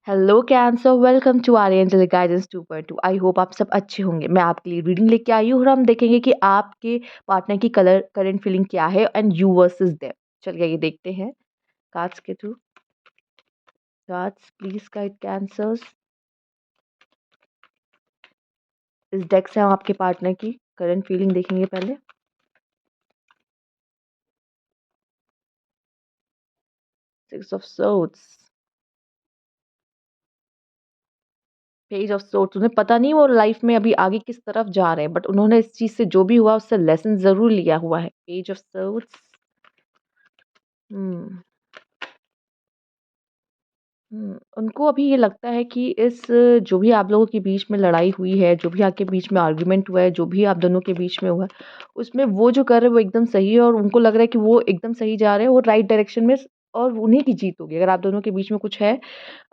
Hello cancer, welcome to our angel guidance 2.2। I hope आप सब अच्छे होंगे। मैं आपके लिए रीडिंग लेके आई हूँ और हम देखेंगे कि आपके पार्टनर की कलर करंट फीलिंग क्या है एंड यू वर्सेस देम। चलिए ये देखते हैं कार्ड्स के through. Cards please guide cancers. इस डेक से हम आपके पार्टनर की करंट फीलिंग देखेंगे पहले। Six of swords, page of swords. उन्हें पता नहीं वो लाइफ में अभी आगे किस तरफ जा रहे हैं, बट उन्होंने इस चीज से जो भी हुआ उससे लेसन जरूर लिया हुआ है। Page of swords. हम्म उनको अभी ये लगता है कि इस जो भी आप लोगों के बीच में लड़ाई हुई है, जो भी आपके बीच में आर्गुमेंट हुआ है, जो भी आप दोनों के बीच में हुआ है, उसमें वो जो कर रहे हैं वो एकदम सही है और उनको लग रहा है कि वो एकदम सही जा रहे हैं, वो राइट डायरेक्शन में और उन्हीं की जीत होगी। अगर आप दोनों के बीच में कुछ है,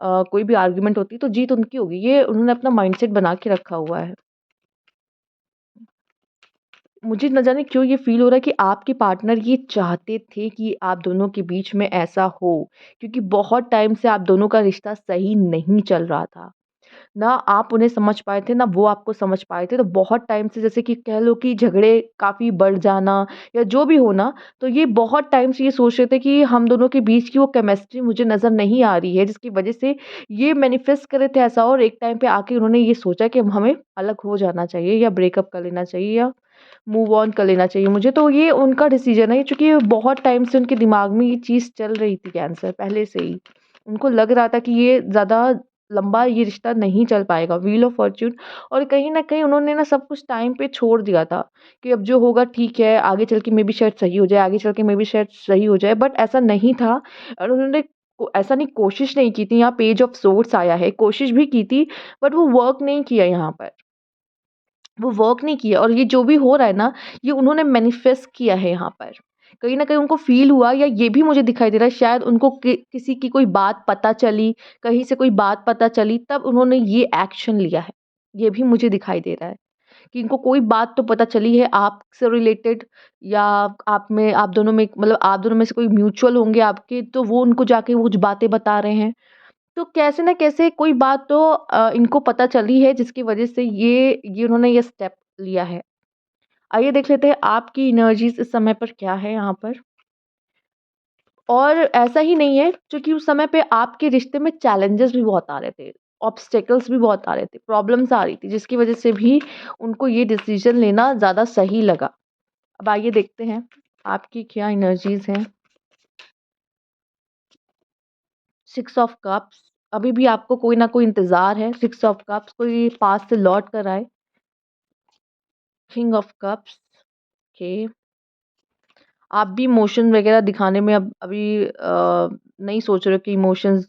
कोई भी आर्गुमेंट होती है तो जीत उनकी होगी। ये उन्होंने अपना माइंडसेट बना के रखा हुआ है। मुझे न जाने क्यों ये फ़ील हो रहा है कि आपके पार्टनर ये चाहते थे कि आप दोनों के बीच में ऐसा हो, क्योंकि बहुत टाइम से आप दोनों का रिश्ता सही नहीं चल रहा था। ना आप उन्हें समझ पाए थे, ना वो आपको समझ पाए थे। तो बहुत टाइम से जैसे कि कह लो कि झगड़े काफ़ी बढ़ जाना या जो भी हो ना, तो ये बहुत टाइम से ये सोच रहे थे कि हम दोनों के बीच की वो केमिस्ट्री मुझे नज़र नहीं आ रही है, जिसकी वज़ह से ये मैनिफेस्ट कर रहे थे ऐसा, और एक टाइम पे आके उन्होंने ये सोचा कि हमें अलग हो जाना चाहिए या ब्रेकअप कर लेना चाहिए या मूव ऑन कर लेना चाहिए मुझे। तो ये उनका डिसीजन है, चूँकि बहुत टाइम से उनके दिमाग में ये चीज़ चल रही थी कैंसर पहले से ही। उनको लग रहा था कि ये ज़्यादा लंबा ये रिश्ता नहीं चल पाएगा, व्हील ऑफ फॉर्च्यून। और कहीं न कहीं उन्होंने ना सब कुछ टाइम पे छोड़ दिया था कि अब जो होगा ठीक है, आगे चल के मेबी शायद सही हो जाए, आगे चल के मेबी शायद सही हो जाए, बट ऐसा नहीं था। और उन्होंने ऐसा नहीं, कोशिश नहीं की थी। यहाँ पेज ऑफ सोर्ड्स आया है, कोशिश भी की थी, बट वो वर्क नहीं किया यहाँ पर। वो वर्क नहीं किया, और ये जो भी हो रहा है ना, ये उन्होंने मैनिफेस्ट किया है यहाँ पर। कहीं न कहीं उनको फ़ील हुआ, या ये भी मुझे दिखाई दे रहा है शायद उनको किसी की कोई बात पता चली, कहीं से कोई बात पता चली, तब उन्होंने ये एक्शन लिया है। ये भी मुझे दिखाई दे रहा है कि इनको कोई बात तो पता चली है आपसे रिलेटेड, या आप दोनों में, मतलब आप दोनों में से कोई म्यूचुअल होंगे आपके, तो वो उनको जाके वो कुछ बातें बता रहे हैं। तो कैसे न कैसे कोई बात तो इनको पता चली है, जिसकी वज़ह से ये उन्होंने ये स्टेप लिया है। आइए देख लेते हैं आपकी एनर्जीज़ इस समय पर क्या है यहाँ पर। और ऐसा ही नहीं है, क्योंकि उस समय पे आपके रिश्ते में चैलेंजेस भी बहुत आ रहे थे, ऑब्स्टेकल्स भी बहुत आ रहे थे, प्रॉब्लम्स आ रही थी, जिसकी वज़ह से भी उनको ये डिसीज़न लेना ज़्यादा सही लगा। अब आइए देखते हैं आपकी क्या एनर्जीज़ हैं। सिक्स ऑफ कप्स, अभी भी आपको कोई ना कोई इंतज़ार है। सिक्स ऑफ कप्स, कोई पास से लौट कर आए। King of cups, okay. आप भी इमोशन वगैरह दिखाने में अब अभी नहीं सोच रहे हो कि इमोशंस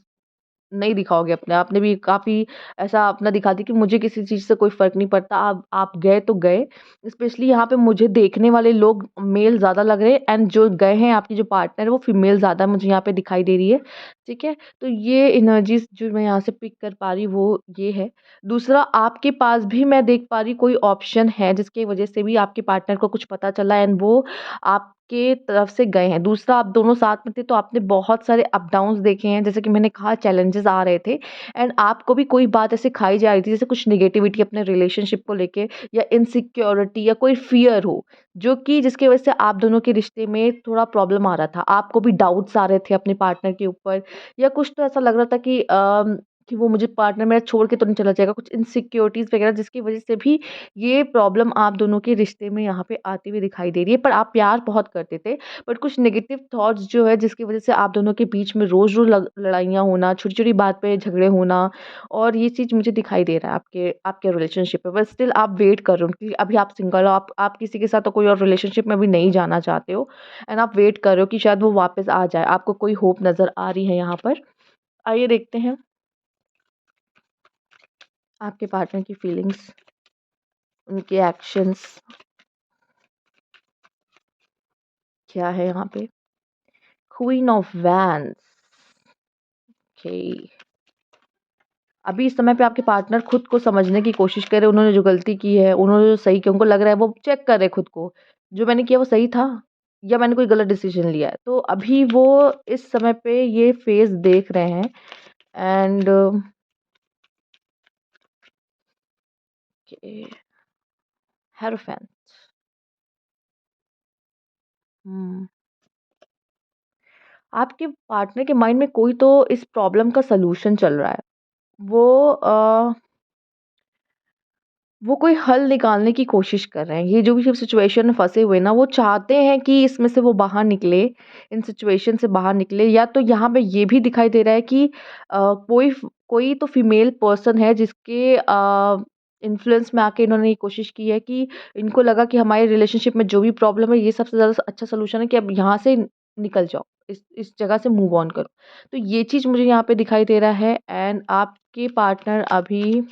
नहीं दिखाओगे अपने। आपने भी काफ़ी ऐसा अपना दिखा दिया कि मुझे किसी चीज़ से कोई फ़र्क नहीं पड़ता, आप गए तो गए। स्पेशली यहाँ पे मुझे देखने वाले लोग मेल ज़्यादा लग रहे हैं, एंड जो गए हैं आपकी जो पार्टनर है वो फीमेल ज़्यादा मुझे यहाँ पे दिखाई दे रही है, ठीक है? तो ये एनर्जीज़ जो मैं यहाँ से पिक कर पा रही हूँ वो ये है। दूसरा, आपके पास भी मैं देख पा रही कोई ऑप्शन है, जिसकी वज़ह से भी आपके पार्टनर को कुछ पता चला, एंड वो आपके तरफ से गए हैं। दूसरा, आप दोनों साथ में थे तो आपने बहुत सारे अप डाउन्स देखे हैं, जैसे कि मैंने कहा चैलेंजेस आ रहे थे, एंड आपको भी कोई बात ऐसे खाई जा रही थी, जैसे कुछ नेगेटिविटी अपने रिलेशनशिप को लेके, या इनसिक्योरिटी, या कोई फ़ियर हो, जो कि जिसकी वजह से आप दोनों के रिश्ते में थोड़ा प्रॉब्लम आ रहा था। आपको भी डाउट्स आ रहे थे अपने पार्टनर के ऊपर, या कुछ तो ऐसा लग रहा था कि वो मुझे पार्टनर मेरा छोड़ के तो नहीं चला जाएगा, कुछ इनसिक्योरिटीज़ वगैरह, जिसकी वजह से भी ये प्रॉब्लम आप दोनों के रिश्ते में यहाँ पे आती हुई दिखाई दे रही है। पर आप प्यार बहुत करते थे, बट कुछ नेगेटिव थॉट्स जो है, जिसकी वजह से आप दोनों के बीच में रोज़-रोज़ लड़ाइयाँ होना, छोटी-छोटी बात पे झगड़े होना, और ये चीज़ मुझे दिखाई दे रहा है आपके आपके रिलेशनशिप में। बट स्टिल आप वेट कर रहे हो, क्योंकि अभी आप सिंगल हो, आप किसी के साथ तो कोई और रिलेशनशिप में भी नहीं जाना चाहते हो, एंड आप वेट कर रहे हो कि शायद वो वापस आ जाए। आपको कोई होप नज़र आ रही है यहाँ पर। आइए देखते हैं आपके पार्टनर की फीलिंग्स, उनके एक्शंस क्या है यहाँ पे। Queen of wands, okay. अभी इस समय पे आपके पार्टनर खुद को समझने की कोशिश कर रहे हैं। उन्होंने जो गलती की है, उन्होंने जो सही किया, उनको लग रहा है वो चेक कर रहे हैं खुद को, जो मैंने किया वो सही था या मैंने कोई गलत डिसीजन लिया है। तो अभी वो इस समय पे ये फेज़ देख रहे हैं, एंड ओके, हेरोफेंट। हुँ। आपके पार्टनर के माइंड में कोई तो इस प्रॉब्लम का सॉल्यूशन चल रहा है। वो वो कोई हल निकालने की कोशिश कर रहे हैं। ये जो भी सब सिचुएशन में फँसे हुए हैं ना, वो चाहते हैं कि इसमें से वो बाहर निकले, इन सिचुएशन से बाहर निकले, या तो यहाँ पे ये भी दिखाई दे रहा है कि कोई तो फीमेल पर्सन है जिसके इन्फ्लुएंस में आके इन्होंने ये कोशिश की है कि इनको लगा कि हमारे रिलेशनशिप में जो भी प्रॉब्लम है, ये सबसे ज़्यादा अच्छा सॉल्यूशन है कि अब यहाँ से निकल जाओ, इस जगह से मूव ऑन करो। तो ये चीज़ मुझे यहाँ पे दिखाई दे रहा है, एंड आपके पार्टनर अभी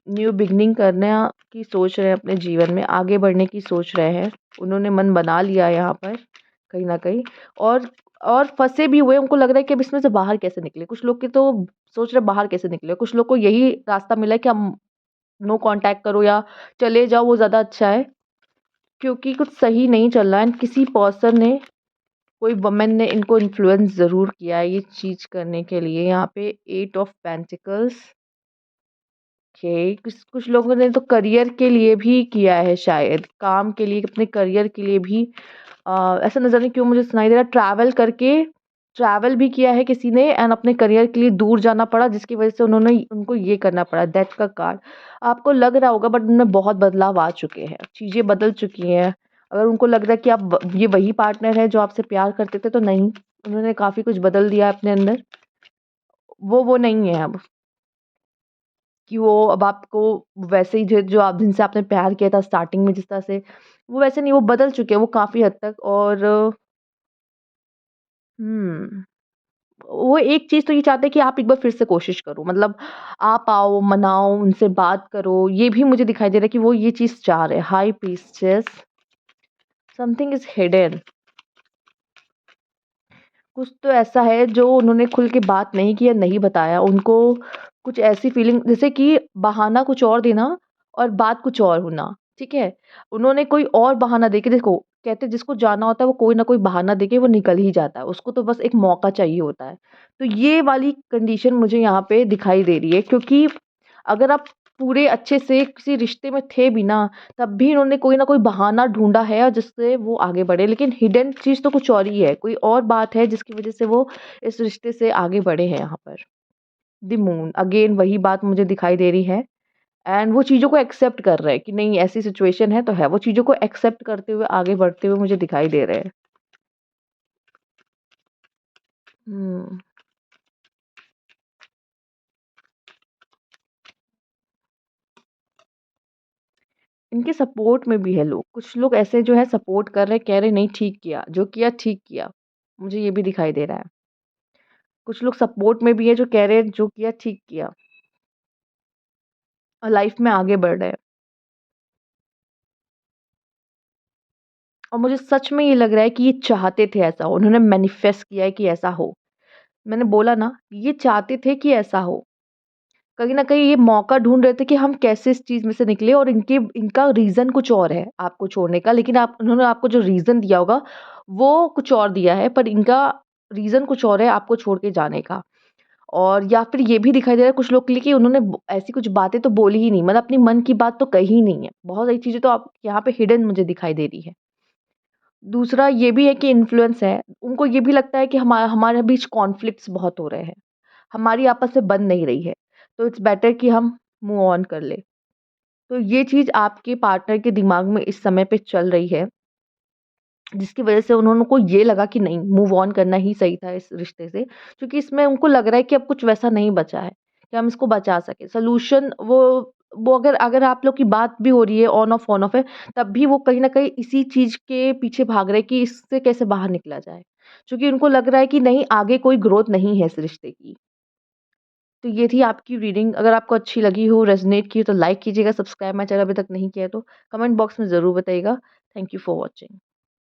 न्यू बिगिनिंग करने की सोच रहे हैं, अपने जीवन में आगे बढ़ने की सोच रहे हैं। उन्होंने मन बना लिया है यहाँ पर कहीं न कहीं, और फँसे भी हुए हैं, उनको लग रहा है कि अब इसमें से बाहर कैसे निकले? कुछ लोग के तो सोच रहे हैं बाहर कैसे निकले? कुछ लोग को यही रास्ता मिला है कि हम नो कॉन्टैक्ट करो या चले जाओ, वो ज़्यादा अच्छा है, क्योंकि कुछ सही नहीं चल रहा है, एंड किसी पर्सन ने, कोई वुमन ने इनको इन्फ्लुएंस ज़रूर किया है ये चीज़ करने के लिए। यहाँ पे 8 ऑफ पेंटिकल्स। ओके, कुछ कुछ लोगों ने तो करियर के लिए भी किया है शायद, काम के लिए, अपने करियर के लिए भी। ऐसा नज़र नहीं क्यों मुझे सुनाई दे रहा है, ट्रैवल भी किया है किसी ने, एंड अपने करियर के लिए दूर जाना पड़ा, जिसकी वज़ह से उन्होंने उनको ये करना पड़ा, डेथ का कार्ड। आपको लग रहा होगा बट उनमें बहुत बदलाव आ चुके हैं, चीज़ें बदल चुकी हैं। अगर उनको लग रहा है कि आप ये वही पार्टनर है जो आपसे प्यार करते थे, तो नहीं, उन्होंने काफ़ी कुछ बदल दिया अपने अंदर। वो नहीं है अब। कि वो अब आपको वैसे ही जो आप जिनसे आपने प्यार किया था स्टार्टिंग में जिस तरह से, वो वैसे नहीं, वो बदल चुके हैं वो काफ़ी हद तक। और हुँ, वो एक चीज़ तो ये चाहते हैं कि आप एक बार फिर से कोशिश करो, मतलब आप आओ, मनाओ, उनसे बात करो, ये भी मुझे दिखाई दे रहा है कि वो ये चीज़ चाह रहे हैं। High priestess, something is hidden. कुछ तो ऐसा है जो उन्होंने खुल के बात नहीं की या नहीं बताया। उनको कुछ ऐसी फीलिंग, जैसे कि बहाना कुछ और देना और बात कुछ और होना, ठीक है? उन्होंने कोई और बहाना देके, देखो, कहते हैं जिसको जाना होता है वो कोई ना कोई बहाना देके वो निकल ही जाता है। उसको तो बस एक मौका चाहिए होता है। तो ये वाली कंडीशन मुझे यहाँ पे दिखाई दे रही है, क्योंकि अगर आप पूरे अच्छे से किसी रिश्ते में थे भी ना, तब भी इन्होंने कोई ना कोई बहाना ढूँढा है और जिससे वो आगे बढ़े। लेकिन हिडन चीज़ तो कुछ और ही है, कोई और बात है जिसकी वज़ह से वो इस रिश्ते से आगे बढ़े हैं यहाँ पर। द मून, अगेन वही बात मुझे दिखाई दे रही है, एंड वो चीज़ों को एक्सेप्ट कर रहे हैं कि नहीं, ऐसी सिचुएशन है तो है। वो चीज़ों को एक्सेप्ट करते हुए आगे बढ़ते हुए मुझे दिखाई दे रहे हैं। हुँ। इनके सपोर्ट में भी है लोग। कुछ लोग ऐसे जो है सपोर्ट कर रहे हैं, कह रहे हैं नहीं ठीक किया, जो किया ठीक किया। मुझे ये भी दिखाई दे रहा है। कुछ लोग सपोर्ट में भी है जो कह रहे हैं जो किया ठीक किया, और लाइफ में आगे बढ़ रहे हैं। और मुझे सच में ये लग रहा है कि ये चाहते थे ऐसा हो, उन्होंने मैनिफेस्ट किया है कि ऐसा हो। मैंने बोला ना, ये चाहते थे कि ऐसा हो। कहीं न कहीं ये मौका ढूँढ रहे थे कि हम कैसे इस चीज़ में से निकले, और इनका रीज़न कुछ और है आपको छोड़ने का, लेकिन आप उन्होंने आपको जो रीज़न दिया होगा, वो कुछ और दिया है, पर इनका रीज़न कुछ और है आपको छोड़ के जाने का। और या फिर ये भी दिखाई दे रहा है कुछ लोग के लिए कि उन्होंने ऐसी कुछ बातें तो बोली ही नहीं, मतलब अपनी मन की बात तो कही ही नहीं है। बहुत सारी चीज़ें तो आप यहाँ पे हिडन मुझे दिखाई दे रही है। दूसरा ये भी है कि इन्फ्लुएंस है। उनको ये भी लगता है कि हमारे बीच कॉन्फ्लिक्ट्स बहुत हो रहे हैं। हमारी आपस में बन नहीं रही है। तो इट्स बेटर कि हम मूव ऑन कर लें। तो ये चीज़ आपके पार्टनर के दिमाग में इस समय पे चल रही है, जिसकी वज़ह से उन्होंने को ये लगा कि नहीं, मूव ऑन करना ही सही था इस रिश्ते से। क्योंकि इसमें उनको लग रहा है कि अब कुछ वैसा नहीं बचा है, कि हम इसको बचा सकें। सॉल्यूशन वो अगर अगर आप लोग की बात भी हो रही है, ऑन ऑफ है, तब भी वो कहीं न कहीं इसी चीज़ के पीछे भाग रहे हैं कि इससे कैसे बाहर निकला जाए। क्योंकि उनको लग रहा है कि नहीं, आगे कोई ग्रोथ नहीं है इस रिश्ते की। तो ये थी आपकी रीडिंग। अगर आपको अच्छी लगी हो, रेज़ोनेट की हो, तो लाइक कीजिएगा, सब्सक्राइब माय चैनल अभी तक नहीं किया है तो कमेंट बॉक्स में ज़रूर बताइएगा। Thank you for watching.